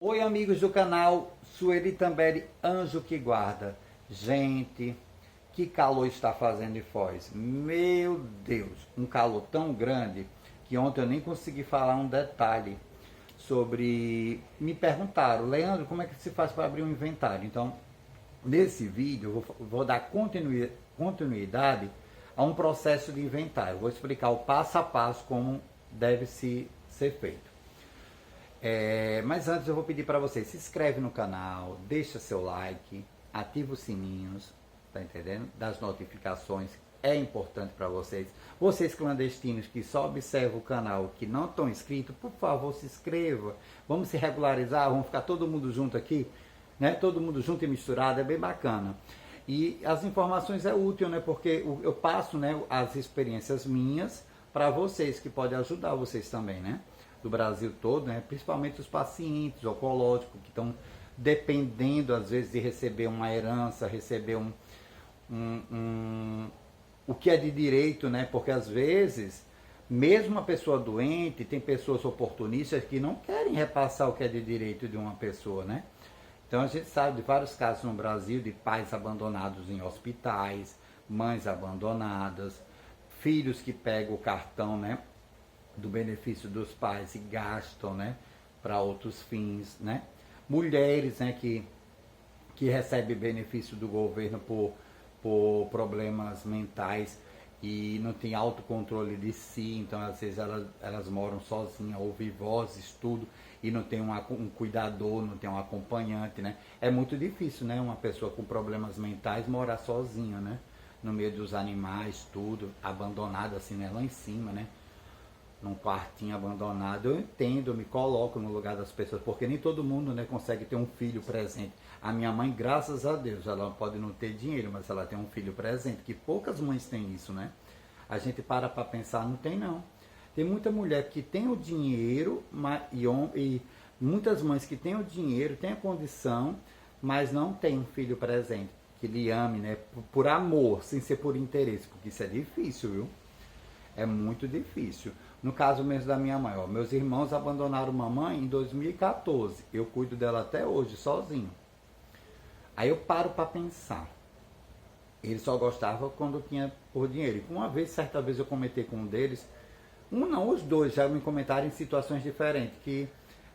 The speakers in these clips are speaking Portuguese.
Oi, amigos do canal Sueli Tamberi, Anjo que Guarda. Gente, que calor está fazendo em Foz. Meu Deus, um calor tão grande que ontem eu nem consegui falar um detalhe sobre... Me perguntaram, Leandro, como é que se faz para abrir um inventário? Então, nesse vídeo eu vou dar continuidade a um processo de inventário. Vou explicar o passo a passo como deve ser feito. Mas antes eu vou pedir para você, se inscreve no canal, deixa seu like, ativa os sininhos, tá entendendo? Das notificações, é importante para vocês. Vocês clandestinos que só observam o canal, que não estão inscritos, por favor se inscreva. Vamos se regularizar, vamos ficar todo mundo junto aqui, né? Todo mundo junto e misturado, é bem bacana. E as informações é útil, né? Porque eu passo, né, as experiências minhas para vocês, que pode ajudar vocês também, né? Do Brasil todo, né? Principalmente os pacientes oncológicos que estão dependendo às vezes de receber uma herança, receber o que é de direito, né? Porque às vezes, mesmo a pessoa doente, tem pessoas oportunistas que não querem repassar o que é de direito de uma pessoa, né? Então a gente sabe de vários casos no Brasil de pais abandonados em hospitais, mães abandonadas, filhos que pegam o cartão, né, do benefício dos pais e gastam, né, para outros fins, né? Mulheres, né, que recebem benefício do governo por problemas mentais e não tem autocontrole de si, então às vezes elas moram sozinhas, ouvem vozes, tudo, e não tem um cuidador, não tem um acompanhante, né? É muito difícil, né, uma pessoa com problemas mentais morar sozinha, né? No meio dos animais, tudo, abandonada assim, né, lá em cima, né? Num quartinho abandonado. Eu entendo, eu me coloco no lugar das pessoas, porque nem todo mundo, né, consegue ter um filho presente. A minha mãe, graças a Deus, ela pode não ter dinheiro, mas ela tem um filho presente, que poucas mães têm isso, né? A gente para pensar, não tem não. Tem muita mulher que tem o dinheiro, e muitas mães que têm o dinheiro, têm a condição, mas não tem um filho presente, que lhe ame, né, por amor, sem ser por interesse, porque isso é difícil, viu? É muito difícil. No caso mesmo da minha mãe, ó, meus irmãos abandonaram mamãe em 2014. Eu cuido dela até hoje, sozinho. Aí eu paro para pensar. Ele só gostava quando tinha por dinheiro. E certa vez eu comentei com um deles, os dois já me comentaram em situações diferentes, que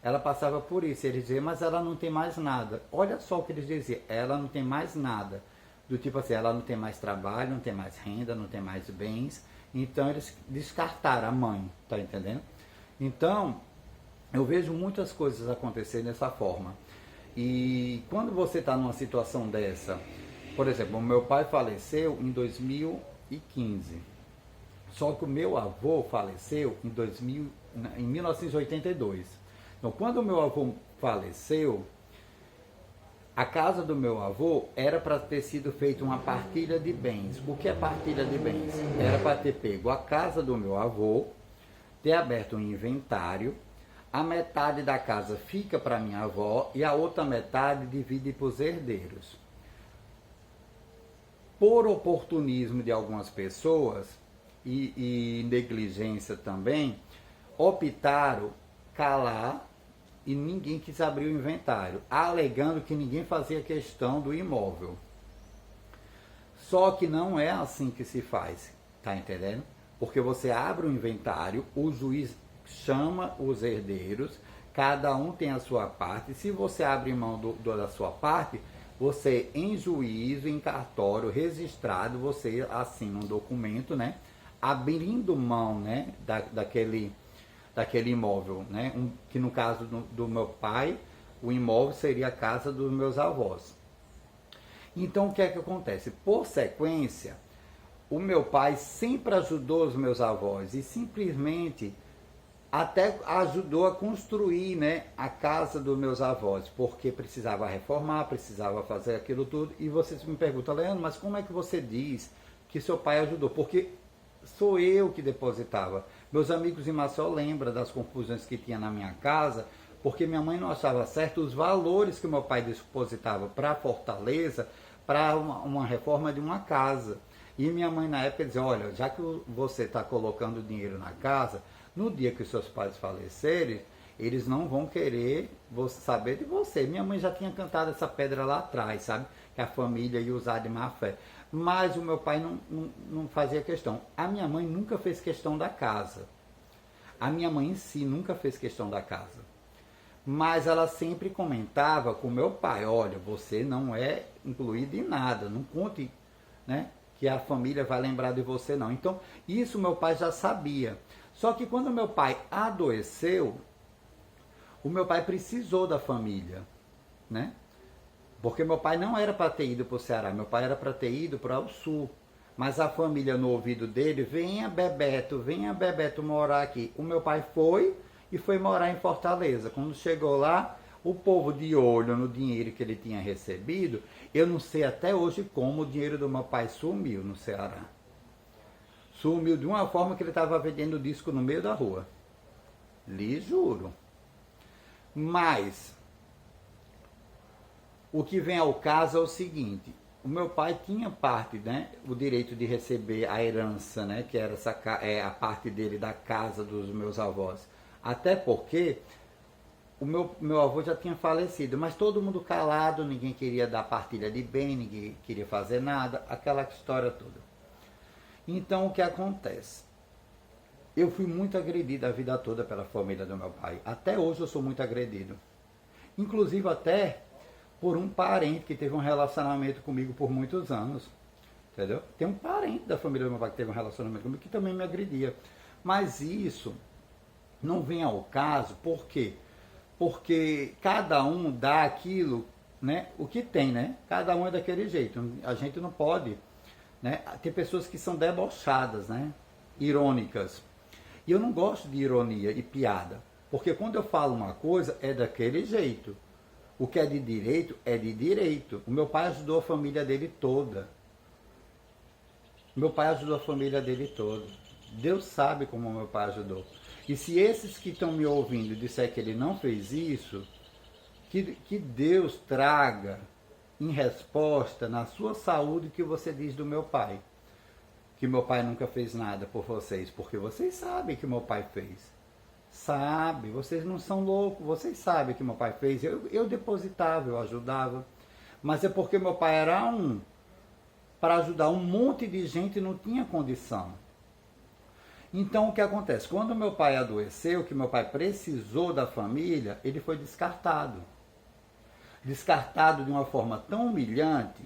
ela passava por isso. Eles diziam, mas ela não tem mais nada. Olha só o que eles diziam, ela não tem mais nada. Do tipo assim, ela não tem mais trabalho, não tem mais renda, não tem mais bens. Então eles descartaram a mãe, tá entendendo? Então, eu vejo muitas coisas acontecer dessa forma. E quando você está numa situação dessa, por exemplo, o meu pai faleceu em 2015. Só que o meu avô faleceu em 1982. Então, quando o meu avô faleceu, a casa do meu avô era para ter sido feita uma partilha de bens. O que é partilha de bens? Era para ter pego a casa do meu avô, ter aberto um inventário, a metade da casa fica para minha avó e a outra metade divide para os herdeiros. Por oportunismo de algumas pessoas e negligência também, optaram calar e ninguém quis abrir o inventário, alegando que ninguém fazia questão do imóvel. Só que não é assim que se faz, tá entendendo? Porque você abre o inventário, o juiz chama os herdeiros, cada um tem a sua parte, e se você abre mão da sua parte, você em juízo, em cartório, registrado, você assina um documento, né? Abrindo mão, né, daquele imóvel, né? Que no caso do meu pai, o imóvel seria a casa dos meus avós. Então o que é que acontece? Por sequência, o meu pai sempre ajudou os meus avós e simplesmente até ajudou a construir, né, a casa dos meus avós, porque precisava reformar, precisava fazer aquilo tudo. E vocês me perguntam, Leandro, mas como é que você diz que seu pai ajudou? Porque sou eu que depositava. Meus amigos em Maceió lembram das confusões que tinha na minha casa, porque minha mãe não achava certo os valores que meu pai depositava para Fortaleza, para uma reforma de uma casa. E minha mãe na época dizia, olha, já que você está colocando dinheiro na casa, no dia que os seus pais falecerem, eles não vão querer saber de você. Minha mãe já tinha cantado essa pedra lá atrás, sabe? Que a família ia usar de má fé. Mas o meu pai não fazia questão. A minha mãe nunca fez questão da casa. A minha mãe em si nunca fez questão da casa. Mas ela sempre comentava com o meu pai, olha, você não é incluído em nada, não conte, né, que a família vai lembrar de você não. Então, isso meu pai já sabia. Só que quando meu pai adoeceu, o meu pai precisou da família, né? Porque meu pai não era para ter ido para o Ceará, meu pai era para ter ido para o Sul. Mas a família no ouvido dele, venha Bebeto morar aqui. O meu pai foi e foi morar em Fortaleza. Quando chegou lá, o povo de olho no dinheiro que ele tinha recebido, eu não sei até hoje como o dinheiro do meu pai sumiu no Ceará. Sumiu de uma forma que ele estava vendendo disco no meio da rua. Lhe juro. Mas o que vem ao caso é o seguinte, o meu pai tinha parte, né, o direito de receber a herança, né, que era a parte dele da casa dos meus avós. Até porque o meu avô já tinha falecido, mas todo mundo calado, ninguém queria dar partilha de bem, ninguém queria fazer nada, aquela história toda. Então o que acontece? Eu fui muito agredido a vida toda pela família do meu pai. Até hoje eu sou muito agredido. Inclusive até por um parente que teve um relacionamento comigo por muitos anos. Entendeu? Tem um parente da família do meu pai que teve um relacionamento comigo que também me agredia. Mas isso não vem ao caso, por quê? Porque cada um dá aquilo, né, o que tem, né? Cada um é daquele jeito. A gente não pode, né? Tem pessoas que são debochadas, né? Irônicas. E eu não gosto de ironia e piada. Porque quando eu falo uma coisa, é daquele jeito. O que é de direito, é de direito. O meu pai ajudou a família dele toda. Meu pai ajudou a família dele toda. Deus sabe como meu pai ajudou. E se esses que estão me ouvindo disser que ele não fez isso, que Deus traga em resposta na sua saúde o que você diz do meu pai. Que meu pai nunca fez nada por vocês, porque vocês sabem que meu pai fez. Sabe, vocês não são loucos, vocês sabem que meu pai fez. Eu depositava, eu ajudava. Mas é porque meu pai era para ajudar um monte de gente não tinha condição. Então o que acontece? Quando meu pai adoeceu, que meu pai precisou da família, ele foi descartado. Descartado de uma forma tão humilhante,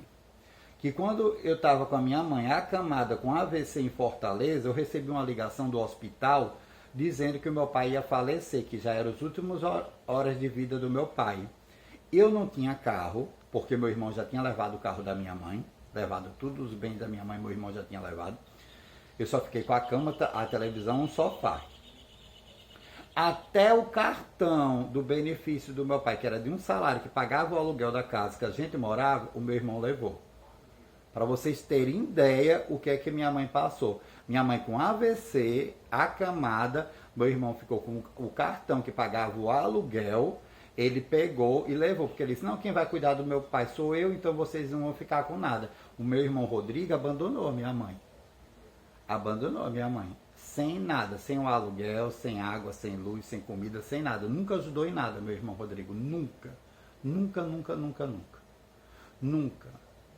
que quando eu estava com a minha mãe acamada com AVC em Fortaleza, eu recebi uma ligação do hospital dizendo que o meu pai ia falecer, que já eram as últimas horas de vida do meu pai. Eu não tinha carro, porque meu irmão já tinha levado o carro da minha mãe, levado todos os bens da minha mãe, meu irmão já tinha levado. Eu só fiquei com a cama, a televisão, um sofá. Até o cartão do benefício do meu pai, que era de um salário que pagava o aluguel da casa que a gente morava, o meu irmão levou. Para vocês terem ideia o que é que minha mãe passou. Minha mãe com AVC, acamada, meu irmão ficou com o cartão que pagava o aluguel, ele pegou e levou, porque ele disse, não, quem vai cuidar do meu pai sou eu, então vocês não vão ficar com nada. O meu irmão Rodrigo abandonou minha mãe. Abandonou minha mãe. Sem nada, sem o aluguel, sem água, sem luz, sem comida, sem nada. Nunca ajudou em nada, meu irmão Rodrigo. Nunca. Nunca, nunca, nunca, nunca. Nunca.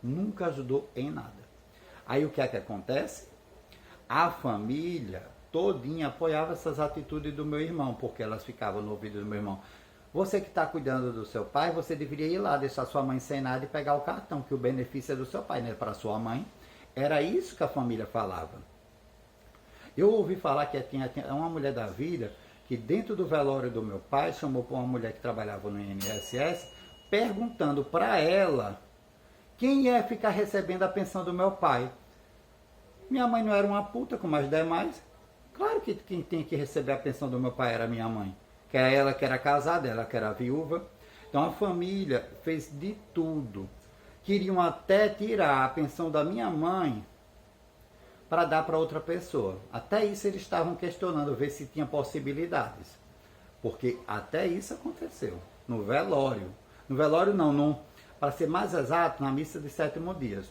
Nunca ajudou em nada. Aí o que é que acontece? A família todinha apoiava essas atitudes do meu irmão, porque elas ficavam no ouvido do meu irmão. Você que está cuidando do seu pai, você deveria ir lá, deixar sua mãe sem nada e pegar o cartão, que o benefício é do seu pai, né? Para sua mãe. Era isso que a família falava. Eu ouvi falar que tinha uma mulher da vida que dentro do velório do meu pai chamou para uma mulher que trabalhava no INSS, perguntando para ela quem ia ficar recebendo a pensão do meu pai. Minha mãe não era uma puta como as demais. Claro que quem tinha que receber a pensão do meu pai era minha mãe. Que era ela que era casada, ela que era viúva. Então a família fez de tudo. Queriam até tirar a pensão da minha mãe para dar para outra pessoa. Até isso eles estavam questionando, ver se tinha possibilidades. Porque até isso aconteceu. No velório. No velório não, para ser mais exato, na missa de 7º dia.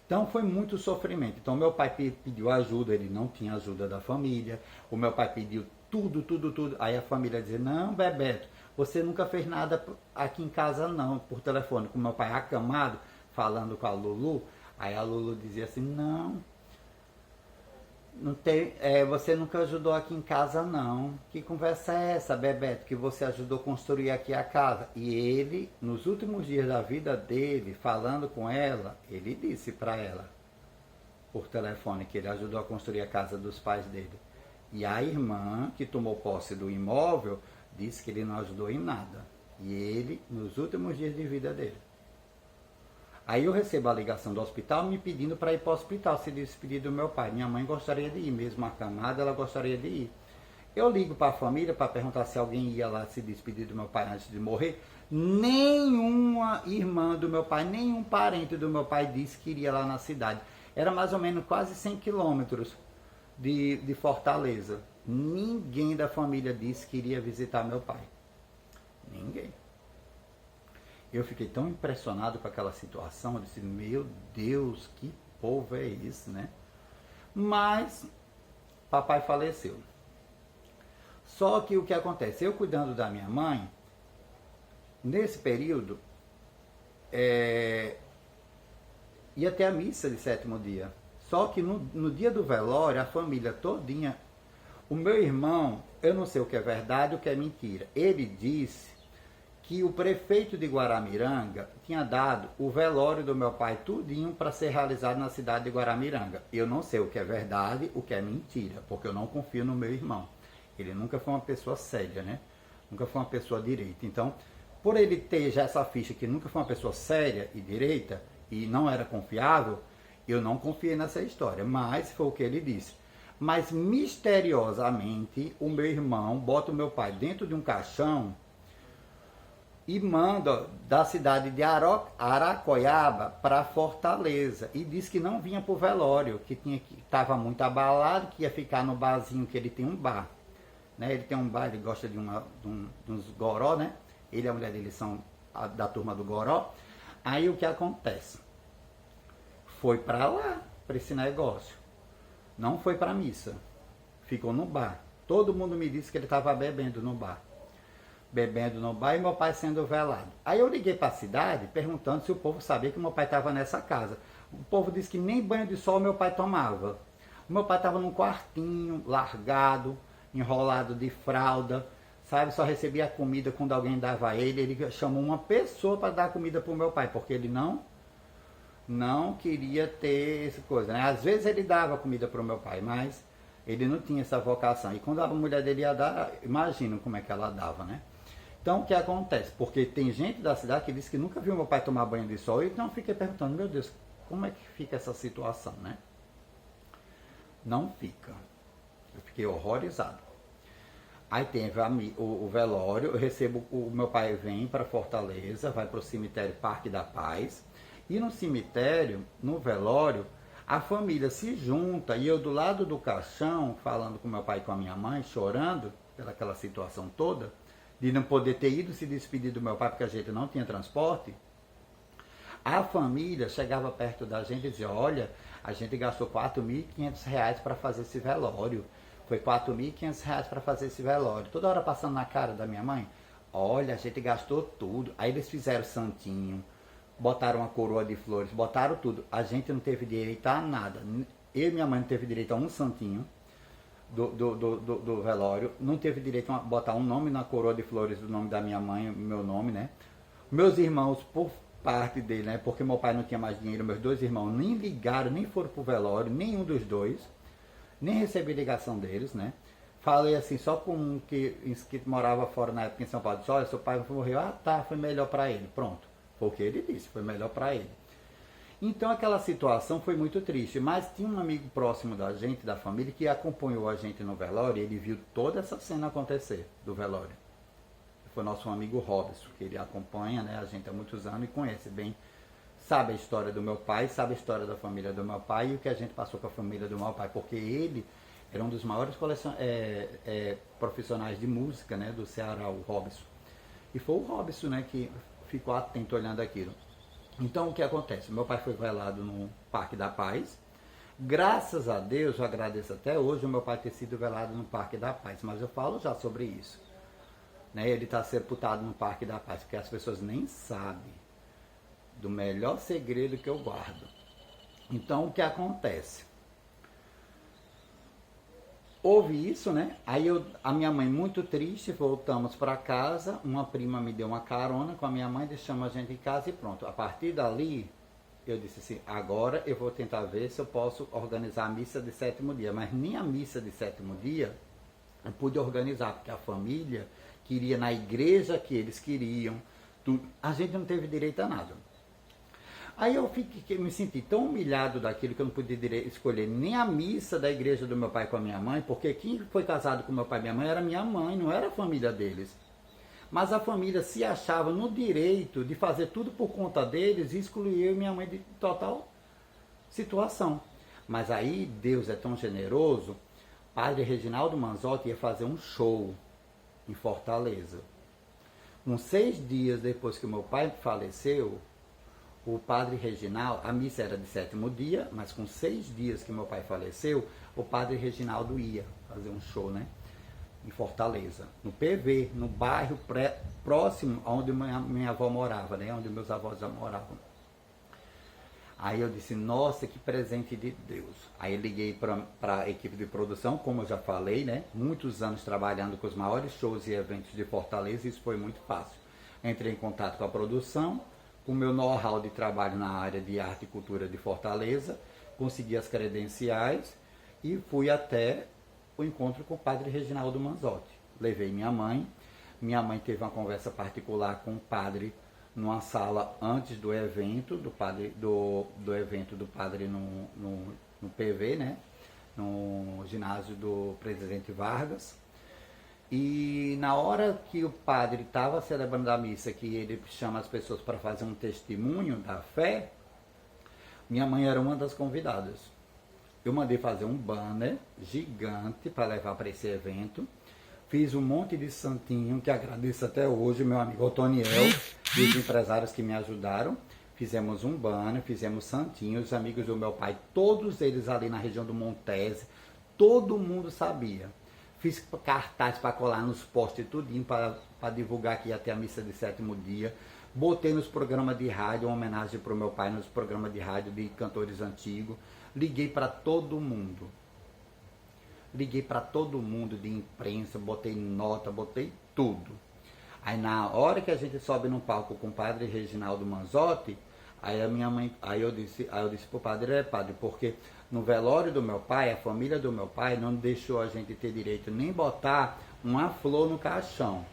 Então foi muito sofrimento. Então meu pai pediu ajuda, ele não tinha ajuda da família. O meu pai pediu tudo, tudo, tudo. Aí a família dizia, não, Bebeto, você nunca fez nada aqui em casa não, por telefone, com meu pai acamado, falando com a Lulu. Aí a Lulu dizia assim, não, não tem, você nunca ajudou aqui em casa não. Que conversa é essa, Bebeto, que você ajudou a construir aqui a casa? E ele, nos últimos dias da vida dele, falando com ela, ele disse para ela, por telefone, que ele ajudou a construir a casa dos pais dele. E a irmã, que tomou posse do imóvel, disse que ele não ajudou em nada. E ele, nos últimos dias de vida dele. Aí eu recebo a ligação do hospital me pedindo para ir para o hospital, se despedir do meu pai. Minha mãe gostaria de ir, mesmo acamada, ela gostaria de ir. Eu ligo para a família para perguntar se alguém ia lá se despedir do meu pai antes de morrer. Nenhuma irmã do meu pai, nenhum parente do meu pai disse que iria lá na cidade. Era mais ou menos quase 100 quilômetros de Fortaleza. Ninguém da família disse que iria visitar meu pai. Ninguém. Eu fiquei tão impressionado com aquela situação, eu disse, meu Deus, que povo é esse, né? Mas, papai faleceu. Só que o que acontece? Eu cuidando da minha mãe, nesse período, ia ter a missa de sétimo dia. Só que no dia do velório, a família todinha, o meu irmão, eu não sei o que é verdade, o que é mentira, ele disse que o prefeito de Guaramiranga tinha dado o velório do meu pai tudinho para ser realizado na cidade de Guaramiranga. Eu não sei o que é verdade, o que é mentira, porque eu não confio no meu irmão. Ele nunca foi uma pessoa séria, né? Nunca foi uma pessoa direita. Então, por ele ter já essa ficha que nunca foi uma pessoa séria e direita, e não era confiável, eu não confiei nessa história, mas foi o que ele disse. Mas, misteriosamente, o meu irmão bota o meu pai dentro de um caixão e manda da cidade de Aracoiaba para Fortaleza. E disse que não vinha para o velório, que estava muito abalado, que ia ficar no barzinho, que ele tem um bar. Né? Ele tem um bar, ele gosta de uns goró, né? Ele e a mulher dele são da turma do goró. Aí o que acontece? Foi para lá, para esse negócio. Não foi para a missa. Ficou no bar. Todo mundo me disse que ele estava bebendo no bar. Bebendo no bar e meu pai sendo velado. Aí eu liguei para a cidade perguntando se o povo sabia que meu pai estava nessa casa. O povo disse que nem banho de sol meu pai tomava. O meu pai estava num quartinho, largado, enrolado de fralda, sabe? Só recebia a comida quando alguém dava a ele. Ele chamou uma pessoa para dar comida para o meu pai, porque ele não queria ter essa coisa, né? Às vezes ele dava comida para o meu pai, mas ele não tinha essa vocação. E quando a mulher dele ia dar, imagina como é que ela dava, né? Então, o que acontece? Porque tem gente da cidade que disse que nunca viu meu pai tomar banho de sol, então eu fiquei perguntando, meu Deus, como é que fica essa situação, né? Não fica. Eu fiquei horrorizado. Aí teve o velório, eu recebo, o meu pai vem para Fortaleza, vai para o cemitério Parque da Paz, e no cemitério, no velório, a família se junta, e eu do lado do caixão, falando com meu pai e com a minha mãe, chorando pelaquela situação toda, de não poder ter ido se despedir do meu pai porque a gente não tinha transporte. A família chegava perto da gente e dizia, olha, a gente gastou R$4.500 para fazer esse velório. Foi R$4.500 para fazer esse velório. Toda hora passando na cara da minha mãe, olha, a gente gastou tudo. Aí eles fizeram santinho, botaram uma coroa de flores, botaram tudo. A gente não teve direito a nada. Eu e minha mãe não teve direito a um santinho do velório. Não teve direito a botar um nome na coroa de flores do nome da minha mãe, meu nome, né? Meus irmãos, por parte dele, né? Porque meu pai não tinha mais dinheiro, meus dois irmãos nem ligaram, nem foram pro velório, nenhum dos dois. Nem recebi ligação deles, né? Falei assim, só com um que morava fora na época em São Paulo. Disse, olha, seu pai morreu. Ah, tá, foi melhor para ele. Pronto. Foi o que ele disse, foi melhor para ele. Então aquela situação foi muito triste, mas tinha um amigo próximo da gente, da família, que acompanhou a gente no velório e ele viu toda essa cena acontecer do velório. Foi nosso amigo Robson, que ele acompanha, né, a gente há muitos anos e conhece bem, sabe a história do meu pai, sabe a história da família do meu pai e o que a gente passou com a família do meu pai, porque ele era um dos maiores profissionais de música, né, do Ceará, o Robson. E foi o Robson, né, que ficou atento olhando aquilo. Então o que acontece? Meu pai foi velado no Parque da Paz. Graças a Deus, eu agradeço até hoje o meu pai ter sido velado no Parque da Paz, mas eu falo já sobre isso. Né? Ele está sepultado no Parque da Paz, porque as pessoas nem sabem do melhor segredo que eu guardo. Então, o que acontece? Houve isso, né? Aí a minha mãe muito triste, voltamos para casa, uma prima me deu uma carona com a minha mãe, deixamos a gente em casa e pronto. A partir dali, eu disse assim, agora eu vou tentar ver se eu posso organizar a missa de sétimo dia. Mas nem a missa de sétimo dia eu pude organizar, porque a família queria na igreja que eles queriam, tudo. A gente não teve direito a nada. Aí eu me senti tão humilhado daquilo que eu não podia escolher nem a missa da igreja do meu pai com a minha mãe, porque quem foi casado com meu pai e minha mãe era minha mãe, não era a família deles. Mas a família se achava no direito de fazer tudo por conta deles e excluir eu e minha mãe de total situação. Mas aí Deus é tão generoso, Padre Reginaldo Manzotti ia fazer um show em Fortaleza. Uns 6 dias depois que meu pai faleceu, o Padre Reginaldo, a missa era de sétimo dia, mas com 6 dias que meu pai faleceu, o Padre Reginaldo ia fazer um show, né? Em Fortaleza, no PV, no bairro próximo onde minha avó morava, né? Onde meus avós já moravam. Aí eu disse, nossa, que presente de Deus. Aí eu liguei para a equipe de produção, como eu já falei, né? Muitos anos trabalhando com os maiores shows e eventos de Fortaleza, isso foi muito fácil. Entrei em contato com a produção, com o meu know-how de trabalho na área de arte e cultura de Fortaleza, consegui as credenciais e fui até o encontro com o Padre Reginaldo Manzotti. Levei minha mãe teve uma conversa particular com o padre numa sala antes do evento do padre no PV, né? No ginásio do Presidente Vargas. E na hora que o padre estava celebrando a missa, que ele chama as pessoas para fazer um testemunho da fé, minha mãe era uma das convidadas. Eu mandei fazer um banner gigante para levar para esse evento. Fiz um monte de santinho, que agradeço até hoje, meu amigo Otoniel e os empresários que me ajudaram. Fizemos um banner, fizemos santinho, os amigos do meu pai, todos eles ali na região do Montese, todo mundo sabia. Fiz cartaz para colar nos postes tudinho, para divulgar que ia ter a missa de sétimo dia. Botei nos programas de rádio, uma homenagem para o meu pai, nos programas de rádio de cantores antigos. Liguei para todo mundo. Liguei para todo mundo de imprensa, botei nota, botei tudo. Aí na hora que a gente sobe no palco com o Padre Reginaldo Manzotti, aí eu disse pro padre, padre, porque no velório do meu pai, a família do meu pai não deixou a gente ter direito nem botar uma flor no caixão.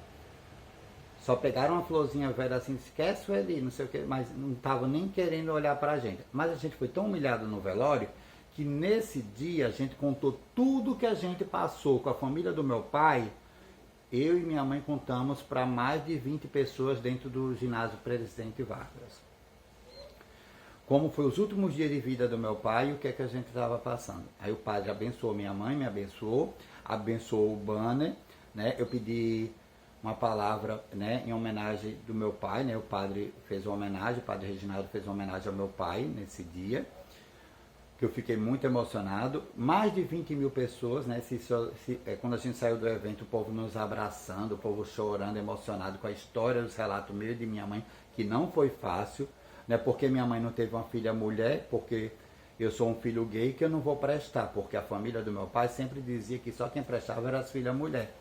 Só pegaram uma florzinha velha assim, esquece ali, não sei o que, mas não estavam nem querendo olhar pra gente. Mas a gente foi tão humilhado no velório, que nesse dia a gente contou tudo que a gente passou com a família do meu pai. Eu e minha mãe contamos para mais de 20 pessoas dentro do ginásio Presidente Vargas. Como foi os últimos dias de vida do meu pai e o que é que a gente estava passando. Aí o padre abençoou minha mãe, me abençoou o banner, né? Eu pedi uma palavra, né, em homenagem do meu pai, né? O padre fez uma homenagem, o Padre Reginaldo fez uma homenagem ao meu pai nesse dia, que eu fiquei muito emocionado. Mais de 20 mil pessoas, né? Quando a gente saiu do evento, o povo nos abraçando, o povo chorando, emocionado com a história, os relatos meus e de minha mãe, que não foi fácil, né? Porque minha mãe não teve uma filha mulher, porque eu sou um filho gay que eu não vou prestar, porque a família do meu pai sempre dizia que só quem prestava era as filhas mulher,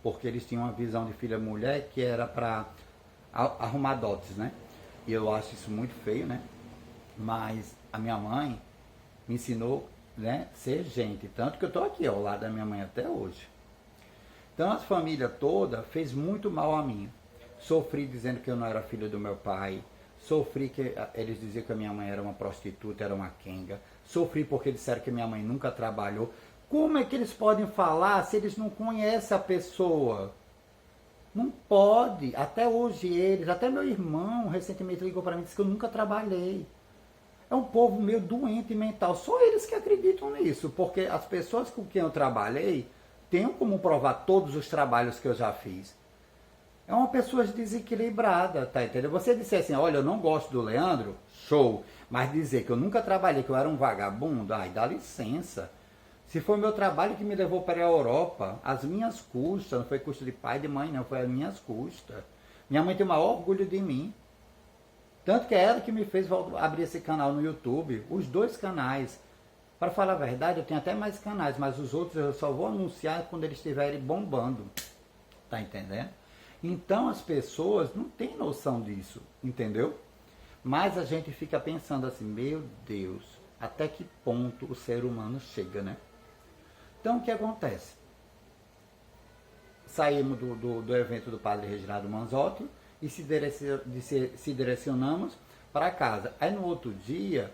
porque eles tinham uma visão de filha mulher que era para arrumar dotes, né? E eu acho isso muito feio, né? Mas a minha mãe me ensinou, né, ser gente, tanto que eu estou aqui ao lado da minha mãe até hoje. Então a família toda fez muito mal a mim. Sofri dizendo que eu não era filho do meu pai, sofri que eles diziam que a minha mãe era uma prostituta, era uma quenga, sofri porque disseram que minha mãe nunca trabalhou. Como é que eles podem falar se eles não conhecem a pessoa? Não pode. Até hoje até meu irmão recentemente ligou para mim e disse que eu nunca trabalhei. É um povo meio doente mental. Só eles que acreditam nisso. Porque as pessoas com quem eu trabalhei têm como provar todos os trabalhos que eu já fiz. É uma pessoa desequilibrada, tá entendendo? Você disser assim, olha, eu não gosto do Leandro, show. Mas dizer que eu nunca trabalhei, que eu era um vagabundo, ai, dá licença. Se foi meu trabalho que me levou para a Europa, as minhas custas, não foi custo de pai e de mãe, não, foi as minhas custas. Minha mãe tem o maior orgulho de mim. Tanto que é ela que me fez abrir esse canal no YouTube, os 2 canais. Para falar a verdade, eu tenho até mais canais, mas os outros eu só vou anunciar quando eles estiverem bombando. Tá entendendo? Então as pessoas não têm noção disso, entendeu? Mas a gente fica pensando assim, meu Deus, até que ponto o ser humano chega, né? Então o que acontece? Saímos do evento do padre Reginaldo Manzotti e se direcionamos para casa. Aí no outro dia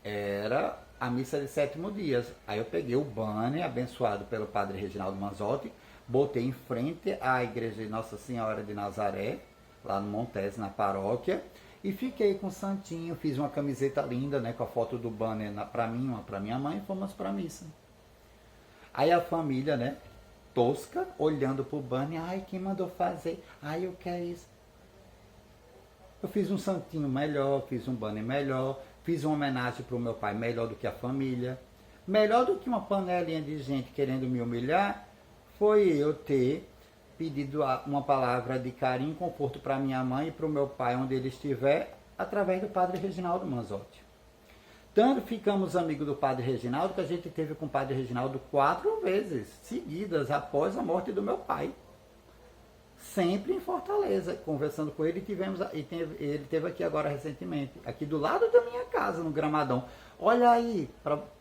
era a missa de 7º dia. Aí eu peguei o banner abençoado pelo padre Reginaldo Manzotti, botei em frente à igreja de Nossa Senhora de Nazaré, lá no Montes, na paróquia, e fiquei com o santinho, fiz uma camiseta linda, né, com a foto do banner para mim, uma para minha mãe, e fomos para a missa. Aí a família, né, tosca, olhando pro banner, ai, quem mandou fazer? Ai, eu quero isso. Eu fiz um santinho melhor, fiz um banner melhor, fiz uma homenagem pro meu pai melhor do que a família. Melhor do que uma panelinha de gente querendo me humilhar, foi eu ter pedido uma palavra de carinho e conforto para minha mãe e para o meu pai, onde ele estiver, através do padre Reginaldo Manzotti. Tanto ficamos amigos do padre Reginaldo, que a gente teve com o padre Reginaldo 4 vezes seguidas após a morte do meu pai. Sempre em Fortaleza, conversando com ele, ele teve aqui agora recentemente, aqui do lado da minha casa, no Gramadão. Olha aí,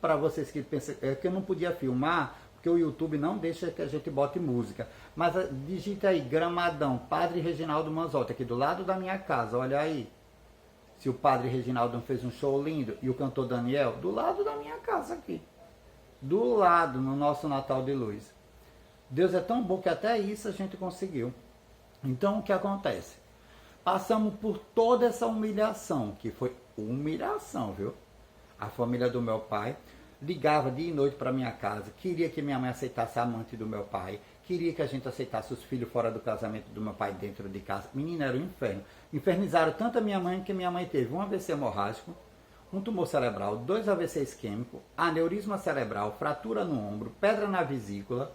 para vocês que pensam que eu não podia filmar, porque o YouTube não deixa que a gente bote música. Mas digita aí, Gramadão, Padre Reginaldo Manzotti, aqui do lado da minha casa, olha aí. Se o Padre Reginaldo fez um show lindo, e o cantor Daniel, do lado da minha casa aqui. Do lado, no nosso Natal de Luz. Deus é tão bom que até isso a gente conseguiu. Então o que acontece? Passamos por toda essa humilhação, que foi humilhação, viu? A família do meu pai ligava dia e noite para minha casa, queria que minha mãe aceitasse a amante do meu pai, queria que a gente aceitasse os filhos fora do casamento do meu pai dentro de casa. Menina, era um inferno. Infernizaram tanto a minha mãe que minha mãe teve um AVC hemorrágico, um tumor cerebral, 2 AVC isquêmico, aneurisma cerebral, fratura no ombro, pedra na vesícula,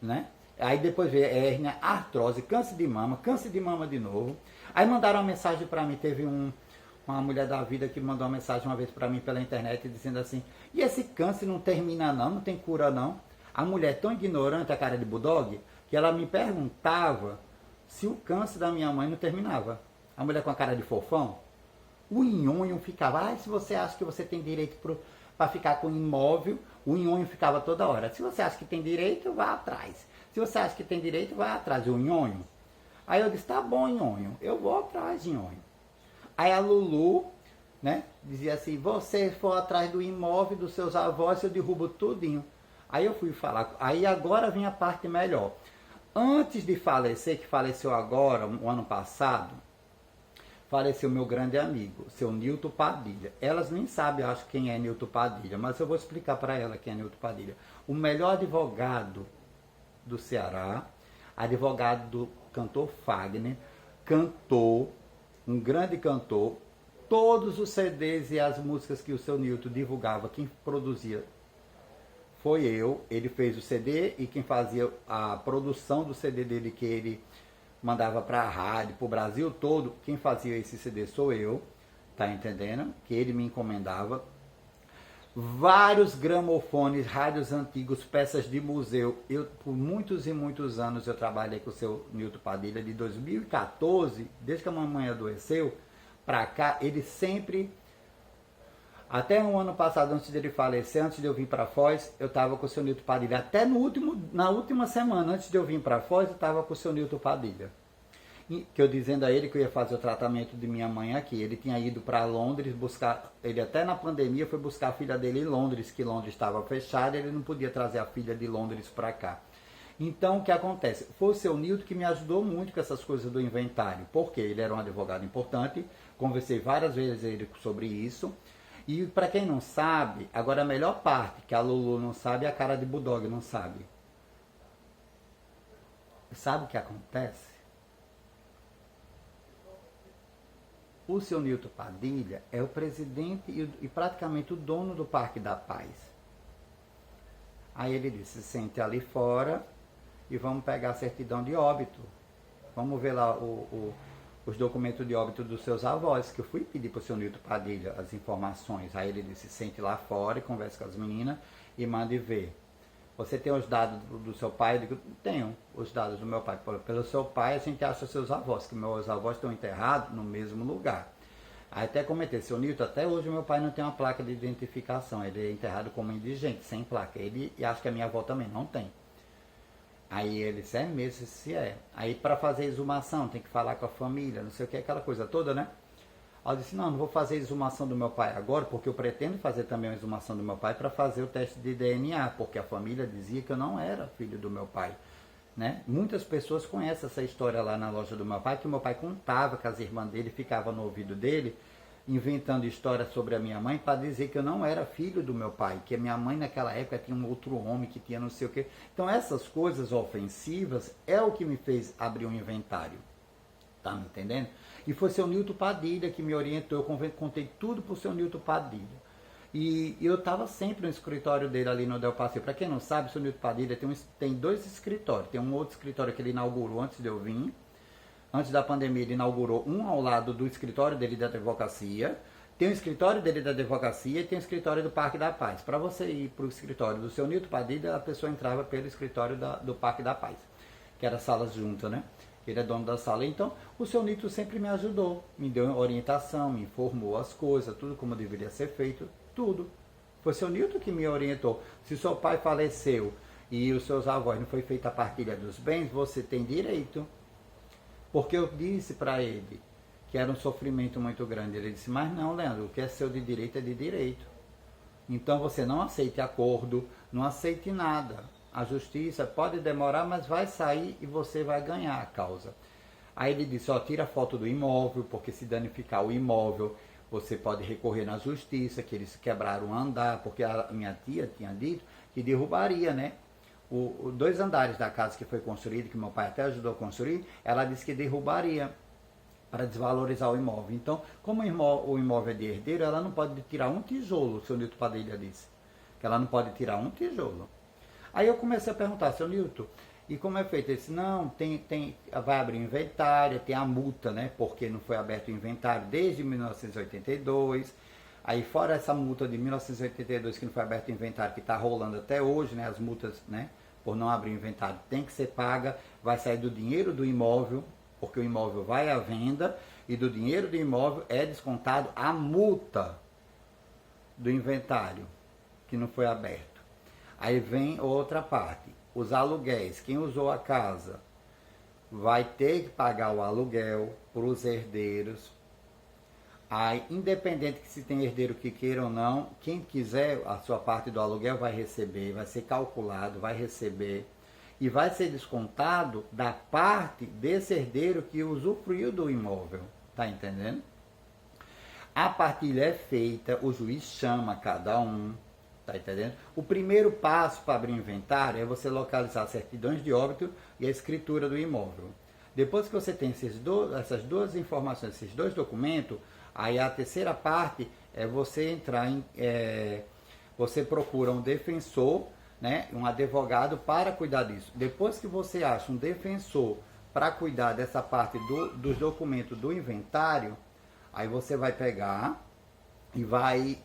né? Aí depois veio hérnia, artrose, câncer de mama de novo. Aí mandaram uma mensagem para mim, teve uma mulher da vida que mandou uma mensagem uma vez para mim pela internet dizendo assim, e esse câncer não termina não tem cura não? A mulher tão ignorante, a cara de bulldog, que ela me perguntava se o câncer da minha mãe não terminava. A mulher com a cara de fofão, o nhonho ficava, se você acha que você tem direito para ficar com imóvel, o nhonho ficava toda hora. Se você acha que tem direito, vá atrás. Se você acha que tem direito, vai atrás. O nhonho. Aí eu disse, tá bom, nhonho, eu vou atrás, nhonho. Aí a Lulu, né, dizia assim, você for atrás do imóvel dos seus avós, eu derrubo tudinho. Aí eu fui falar, aí agora vem a parte melhor. Antes de falecer, que faleceu agora, o ano passado, faleceu meu grande amigo, seu Nilton Padilha. Elas nem sabem, acho, quem é Nilton Padilha, mas eu vou explicar para ela quem é Nilton Padilha. O melhor advogado do Ceará, advogado do cantor Fagner, cantor, um grande cantor, todos os CDs e as músicas que o seu Nilton divulgava, quem produzia foi eu, ele fez o CD e quem fazia a produção do CD dele, que ele mandava para a rádio, para o Brasil todo, quem fazia esse CD sou eu, tá entendendo? Que ele me encomendava. Vários gramofones, rádios antigos, peças de museu. Eu, por muitos e muitos anos, eu trabalhei com o seu Nilton Padilha, de 2014, desde que a mamãe adoeceu, para cá, ele sempre, até um ano passado, antes dele falecer, antes de eu vir para Foz, eu estava com o seu Nilton Padilha. Até na última semana, antes de eu vir para Foz, eu estava com o seu Nilton Padilha. Que eu dizendo a ele que eu ia fazer o tratamento de minha mãe aqui. Ele tinha ido para Londres buscar, ele até na pandemia foi buscar a filha dele em Londres, que Londres estava fechada, ele não podia trazer a filha de Londres para cá. Então, o que acontece? Foi o seu Nilton que me ajudou muito com essas coisas do inventário, porque ele era um advogado importante, conversei várias vezes com ele sobre isso. E para quem não sabe, agora a melhor parte, que a Lulu não sabe, a cara de bulldog não sabe. Sabe o que acontece? o seu Nilton Padilha é o presidente e praticamente o dono do Parque da Paz. Aí ele disse, sente ali fora e vamos pegar a certidão de óbito. Vamos ver lá os documentos de óbito dos seus avós, que eu fui pedir para o seu Nilton Padilha as informações. Aí ele disse, sente lá fora e converse com as meninas e mande ver. Você tem os dados do seu pai? Eu digo, tenho os dados do meu pai. Pelo seu pai a gente acha seus avós, que meus avós estão enterrados no mesmo lugar. Aí até comentei, seu Nilton, até hoje meu pai não tem uma placa de identificação, ele é enterrado como indigente, sem placa. Ele, e acho que a minha avó também não tem. Aí ele disse, é mesmo, se é. Aí para fazer exumação tem que falar com a família, não sei o que, aquela coisa toda, né? Aí eu disse, não vou fazer a exumação do meu pai agora, porque eu pretendo fazer também a exumação do meu pai para fazer o teste de DNA, porque a família dizia que eu não era filho do meu pai. Né? Muitas pessoas conhecem essa história lá na loja do meu pai, que o meu pai contava que as irmãs dele ficavam no ouvido dele, inventando histórias sobre a minha mãe para dizer que eu não era filho do meu pai, que a minha mãe naquela época tinha um outro homem, que tinha não sei o quê. Então essas coisas ofensivas é o que me fez abrir um inventário. Tá me entendendo? E foi seu Nilton Padilha que me orientou, eu contei tudo pro seu Nilton Padilha. E eu estava sempre no escritório dele ali no Del Passeio. Para quem não sabe, o seu Nilton Padilha tem dois escritórios. Tem um outro escritório que ele inaugurou antes de eu vir. Antes da pandemia, ele inaugurou um ao lado do escritório dele da advocacia. Tem o escritório dele da advocacia e tem o escritório do Parque da Paz. Para você ir para o escritório do seu Nilton Padilha, a pessoa entrava pelo escritório do Parque da Paz, que era salas juntas, né? Ele é dono da sala. Então, o seu Nilton sempre me ajudou, me deu orientação, me informou as coisas, tudo como deveria ser feito, tudo. Foi o seu Nilton que me orientou. Se seu pai faleceu e os seus avós não foi feita a partilha dos bens, você tem direito. Porque eu disse para ele que era um sofrimento muito grande. Ele disse, mas não, Leandro, o que é seu de direito é de direito. Então você não aceite acordo, não aceite nada. A justiça pode demorar, mas vai sair e você vai ganhar a causa. Aí ele disse, ó, tira a foto do imóvel, porque se danificar o imóvel, você pode recorrer na justiça, que eles quebraram um andar, porque a minha tia tinha dito que derrubaria, né? Os 2 andares da casa que foi construída, que meu pai até ajudou a construir, ela disse que derrubaria para desvalorizar o imóvel. Então, como o imóvel é de herdeiro, ela não pode tirar um tijolo, o seu Nilton Padilha disse. Que ela não pode tirar um tijolo. Aí eu comecei a perguntar, seu Nilton, e como é feito? Ele disse, não, vai abrir inventário, tem a multa, né? Porque não foi aberto o inventário desde 1982. Aí fora essa multa de 1982 que não foi aberto o inventário, que está rolando até hoje, né? As multas, né? Por não abrir o inventário tem que ser paga, vai sair do dinheiro do imóvel, porque o imóvel vai à venda, e do dinheiro do imóvel é descontado a multa do inventário, que não foi aberto. Aí vem outra parte, os aluguéis. Quem usou a casa vai ter que pagar o aluguel para os herdeiros. Aí, independente que se tem herdeiro que queira ou não, quem quiser a sua parte do aluguel vai receber, vai ser calculado, vai receber. E vai ser descontado da parte desse herdeiro que usufruiu do imóvel. Tá entendendo? A partilha é feita, o juiz chama cada um. Tá entendendo? O primeiro passo para abrir inventário é você localizar certidões de óbito e a escritura do imóvel. Depois que você tem essas duas informações, esses 2 documentos, aí a terceira parte é você entrar em... você procura um defensor, né, um advogado para cuidar disso. Depois que você acha um defensor para cuidar dessa parte dos documentos do inventário, aí você vai pegar e vai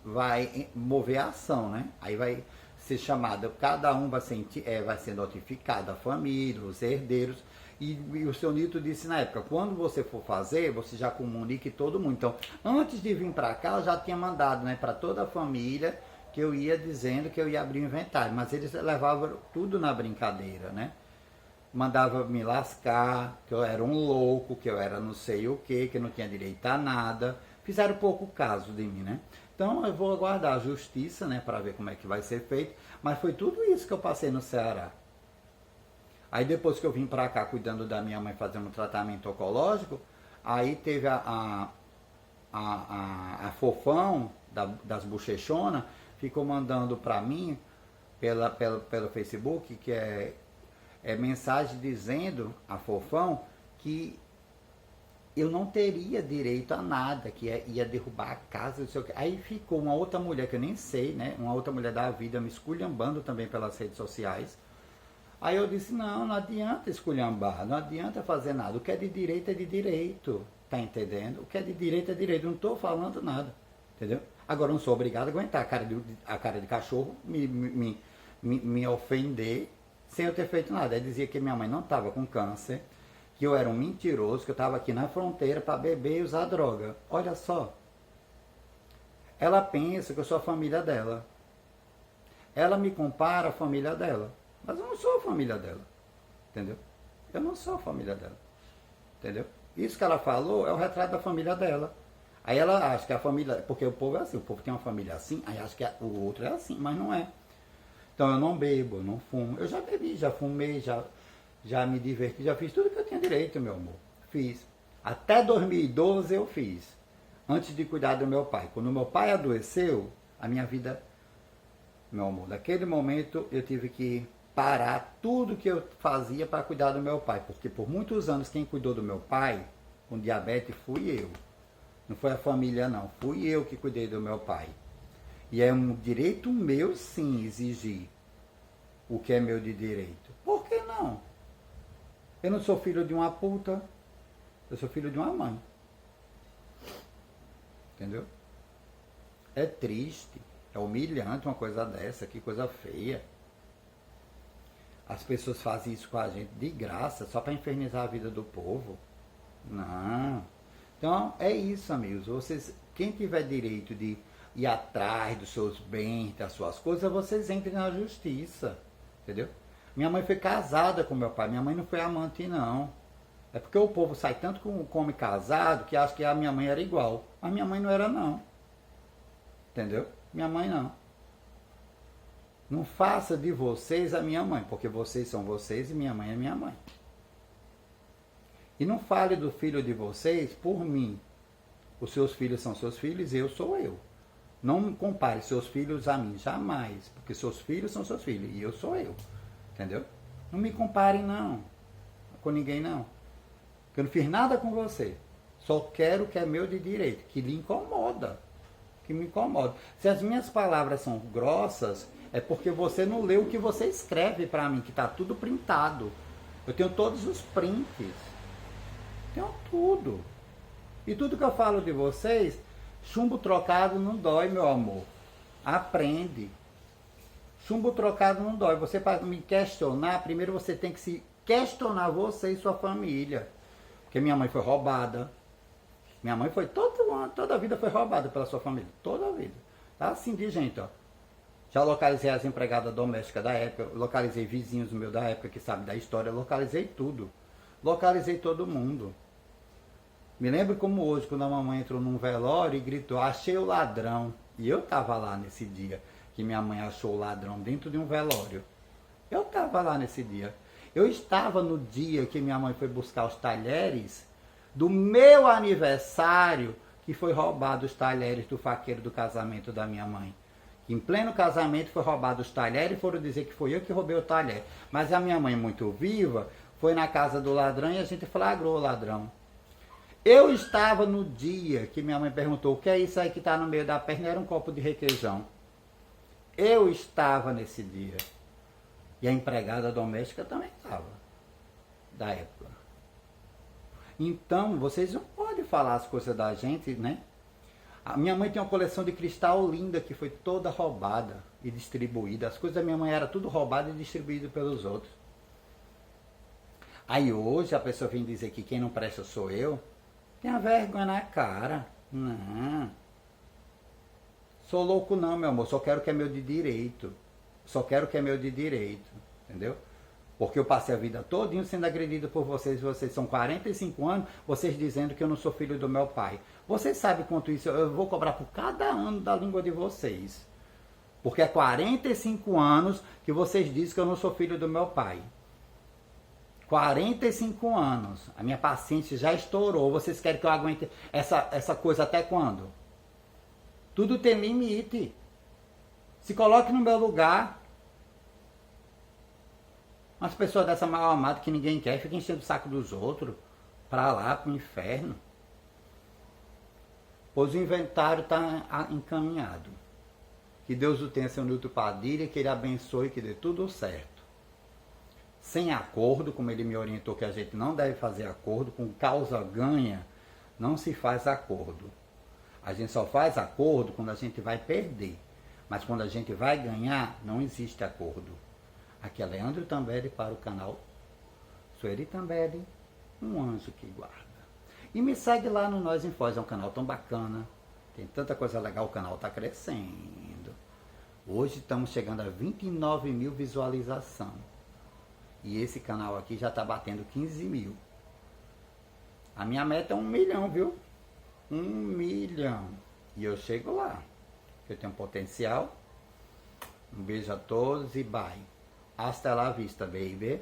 mover a ação, né? Aí vai ser chamado, cada um vai ser notificado, a família, os herdeiros, e o seu Nilton disse na época, quando você for fazer, você já comunique todo mundo. Então, antes de vir para cá, eu já tinha mandado, né, para toda a família, que eu ia dizendo que eu ia abrir o inventário, mas eles levavam tudo na brincadeira, né? Mandava me lascar, que eu era um louco, que eu era não sei o que eu não tinha direito a nada. Fizeram pouco caso de mim, né? Então eu vou aguardar a justiça, né, para ver como é que vai ser feito. Mas foi tudo isso que eu passei no Ceará. Aí depois que eu vim para cá cuidando da minha mãe, fazendo um tratamento oncológico, aí teve a Fofão, das bochechonas, ficou mandando para mim, pelo Facebook, que é mensagem dizendo, a Fofão, que eu não teria direito a nada, que ia derrubar a casa, não sei o quê. Aí ficou uma outra mulher, que eu nem sei, né? Uma outra mulher da vida me esculhambando também pelas redes sociais. Aí eu disse, não adianta esculhambar, não adianta fazer nada. O que é de direito, tá entendendo? O que é de direito é direito, não estou falando nada, entendeu? Agora eu não sou obrigado a aguentar a cara de cachorro me ofender sem eu ter feito nada. Ele dizia que minha mãe não estava com câncer, que eu era um mentiroso, que eu estava aqui na fronteira para beber e usar droga. Olha só. Ela pensa que eu sou a família dela. Ela me compara à família dela. Mas eu não sou a família dela. Entendeu? Eu não sou a família dela. Entendeu? Isso que ela falou é o retrato da família dela. Aí ela acha que a família... Porque o povo é assim. O povo tem uma família assim, aí acha que o outro é assim. Mas não é. Então eu não bebo, eu não fumo. Eu já bebi, já fumei, já me diverti, já fiz tudo que eu tinha direito, meu amor. Fiz. Até 2012 eu fiz. Antes de cuidar do meu pai. Quando meu pai adoeceu, a minha vida... Meu amor, naquele momento eu tive que parar tudo que eu fazia para cuidar do meu pai. Porque por muitos anos quem cuidou do meu pai, com diabetes, fui eu. Não foi a família, não. Fui eu que cuidei do meu pai. E é um direito meu, sim, exigir o que é meu de direito. Por que não? Eu não sou filho de uma puta. Eu sou filho de uma mãe. Entendeu? É triste. É humilhante uma coisa dessa. Que coisa feia. As pessoas fazem isso com a gente de graça, só para infernizar a vida do povo. Não. Então, é isso, amigos. Vocês, quem tiver direito de ir atrás dos seus bens, das suas coisas, vocês entrem na justiça. Entendeu? Minha mãe foi casada com meu pai. Minha mãe não foi amante, não. É porque o povo sai tanto com homem casado que acha que a minha mãe era igual. Mas minha mãe não era, não. Entendeu? Minha mãe não. Não faça de vocês a minha mãe, porque vocês são vocês e minha mãe é minha mãe. E não fale do filho de vocês por mim. Os seus filhos são seus filhos e eu sou eu. Não compare seus filhos a mim, jamais. Porque seus filhos são seus filhos e eu sou eu. Entendeu? Não me compare, não. Com ninguém, não. Porque eu não fiz nada com você. Só quero o que é meu de direito, que lhe incomoda. Que me incomoda. Se as minhas palavras são grossas, é porque você não leu o que você escreve para mim, que está tudo printado. Eu tenho todos os prints. Tenho tudo. E tudo que eu falo de vocês, chumbo trocado não dói, meu amor. Aprende. Chumbo trocado não dói. Você, para me questionar, primeiro você tem que se questionar você e sua família. Porque minha mãe foi roubada. Minha mãe foi toda a vida foi roubada pela sua família. Toda a vida. Tá assim de gente, ó. Já localizei as empregadas domésticas da época, localizei vizinhos meus da época que sabem da história, localizei tudo. Localizei todo mundo. Me lembro como hoje, quando a mamãe entrou num velório e gritou, achei o ladrão. E eu estava lá nesse dia que minha mãe achou o ladrão dentro de um velório. Eu estava lá nesse dia. Eu estava no dia que minha mãe foi buscar os talheres do meu aniversário, que foi roubado os talheres do faqueiro do casamento da minha mãe. Em pleno casamento foi roubado os talheres e foram dizer que foi eu que roubei o talher. Mas a minha mãe, muito viva, foi na casa do ladrão e a gente flagrou o ladrão. Eu estava no dia que minha mãe perguntou, o que é isso aí que está no meio da perna? Era um copo de requeijão. Eu estava nesse dia. E a empregada doméstica também estava, da época. Então, vocês não podem falar as coisas da gente, né? A minha mãe tem uma coleção de cristal linda que foi toda roubada e distribuída. As coisas da minha mãe eram tudo roubado e distribuído pelos outros. Aí hoje a pessoa vem dizer que quem não presta sou eu. Tenha vergonha na cara. Não. Sou louco não, meu amor. Só quero o que é meu de direito. Só quero o que é meu de direito. Entendeu? Porque eu passei a vida todinha sendo agredido por vocês. Vocês são 45 anos, vocês dizendo que eu não sou filho do meu pai. Vocês sabem quanto isso eu vou cobrar por cada ano da língua de vocês. Porque é 45 anos que vocês dizem que eu não sou filho do meu pai. 45 anos. A minha paciência já estourou. Vocês querem que eu aguente essa coisa até quando? Tudo tem limite. Se coloque no meu lugar. Umas pessoas dessa mal amada que ninguém quer, fica enchendo o saco dos outros. Pra lá, pro inferno. pois o inventário está encaminhado. Que Deus o tenha, seu Nilton Padilha, que ele abençoe, que dê tudo certo. Sem acordo, como ele me orientou que a gente não deve fazer acordo, com causa ganha, não se faz acordo. A gente só faz acordo quando a gente vai perder. Mas quando a gente vai ganhar, não existe acordo. Aqui é Leandro Tambelli para o canal Sueli Tambelli, um anjo que guarda. E me segue lá no Nós em Foz, é um canal tão bacana. Tem tanta coisa legal, o canal está crescendo. Hoje estamos chegando a 29 mil visualizações. E esse canal aqui já está batendo 15 mil. A minha meta é 1 milhão, viu? 1 milhão. E eu chego lá. Eu tenho potencial. Um beijo a todos e bye. Hasta la vista, baby.